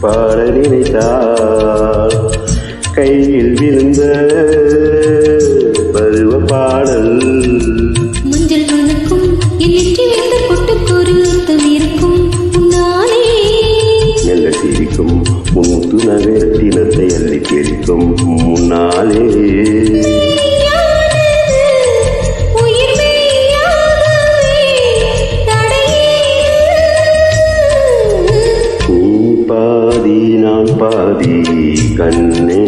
பாட நினைத்தால் கையில் விழுந்த பருவ பாடல் மஞ்சள் மணக்கும் எண்ணெற்றி வைத்த பொட்டுக்கொரு அர்த்தம் இருக்கும் முன்னாலே மெல்ல சிரிக்கும் முத்து நகரத்தினத்தை அள்ளி கேட்கும் முன்னாலே பாதி நான் பாதி கண்ணே